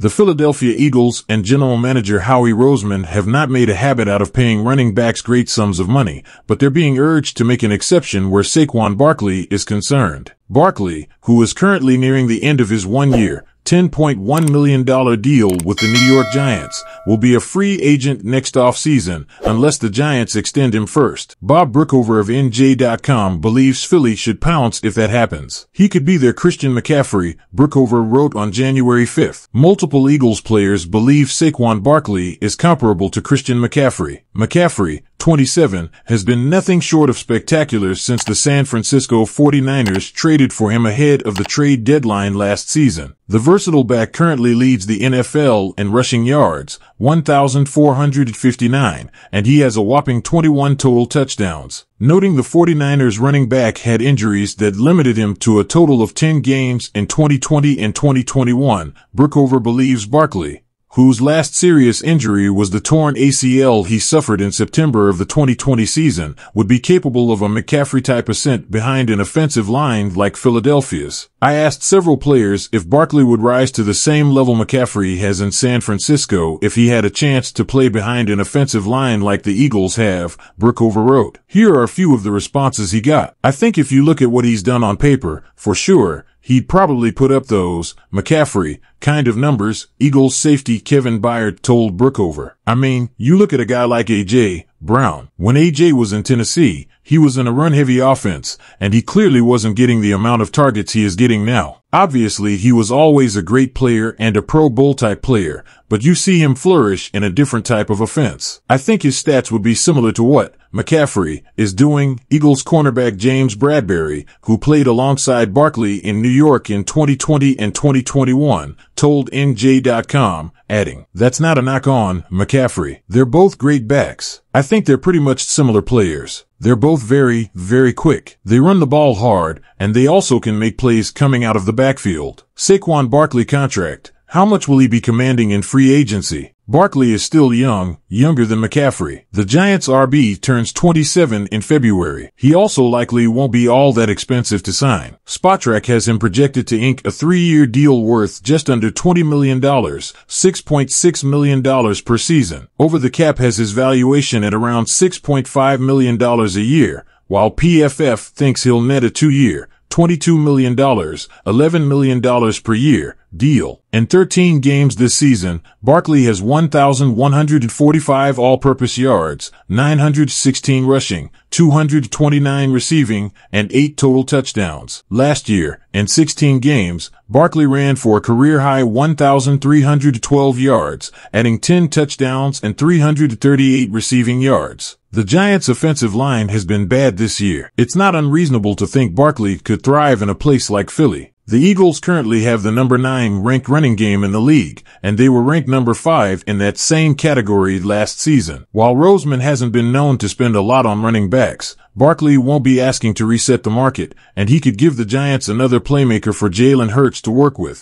The Philadelphia Eagles and general manager Howie Roseman have not made a habit out of paying running backs great sums of money, but they're being urged to make an exception where Saquon Barkley is concerned. Barkley, who is currently nearing the end of his one-year, $10.1 million deal with the New York Giants, will be a free agent next offseason unless the Giants extend him first. Bob Brookover of NJ.com believes Philly should pounce if that happens. He could be their Christian McCaffrey, Brookover wrote on January 5th. Multiple Eagles players believe Saquon Barkley is comparable to Christian McCaffrey. McCaffrey, 27, has been nothing short of spectacular since the San Francisco 49ers traded for him ahead of the trade deadline last season. The versatile back currently leads the NFL in rushing yards, 1,459, and he has a whopping 21 total touchdowns. Noting the 49ers running back had injuries that limited him to a total of 10 games in 2020 and 2021, Brookover believes Barkley, whose last serious injury was the torn ACL he suffered in September of the 2020 season, would be capable of a McCaffrey-type ascent behind an offensive line like Philadelphia's. I asked several players if Barkley would rise to the same level McCaffrey has in San Francisco if he had a chance to play behind an offensive line like the Eagles have, Brookover wrote. Here are a few of the responses he got. I think if you look at what he's done on paper, for sure, he'd probably put up those, McCaffrey, kind of numbers, Eagles safety Kevin Byard told Brookover. I mean, you look at a guy like A.J. Brown. When A.J. was in Tennessee, he was in a run-heavy offense, and he clearly wasn't getting the amount of targets he is getting now. Obviously, he was always a great player and a Pro Bowl-type player, but you see him flourish in a different type of offense. I think his stats would be similar to what McCaffrey is doing. Eagles cornerback James Bradberry, who played alongside Barkley in New York in 2020 and 2021, told NJ.com, adding, "That's not a knock on McCaffrey. They're both great backs. I think they're pretty much similar players. They're both very, very quick. They run the ball hard, and they also can make plays coming out of the backfield." Saquon Barkley contract. How much will he be commanding in free agency? Barkley is still young, younger than McCaffrey. The Giants' RB turns 27 in February. He also likely won't be all that expensive to sign. Spotrac has him projected to ink a 3-year deal worth just under $20 million, $6.6 million per season. Over the Cap has his valuation at around $6.5 million a year, while PFF thinks he'll net a 2-year, $22 million, $11 million per year deal. In 13 games this season, Barkley has 1,145 all-purpose yards, 916 rushing, 229 receiving, and 8 total touchdowns. Last year, in 16 games, Barkley ran for a career-high 1,312 yards, adding 10 touchdowns and 338 receiving yards. The Giants' offensive line has been bad this year. It's not unreasonable to think Barkley could thrive in a place like Philly. The Eagles currently have the number 9 ranked running game in the league, and they were ranked number 5 in that same category last season. While Roseman hasn't been known to spend a lot on running backs, Barkley won't be asking to reset the market, and he could give the Giants another playmaker for Jalen Hurts to work with.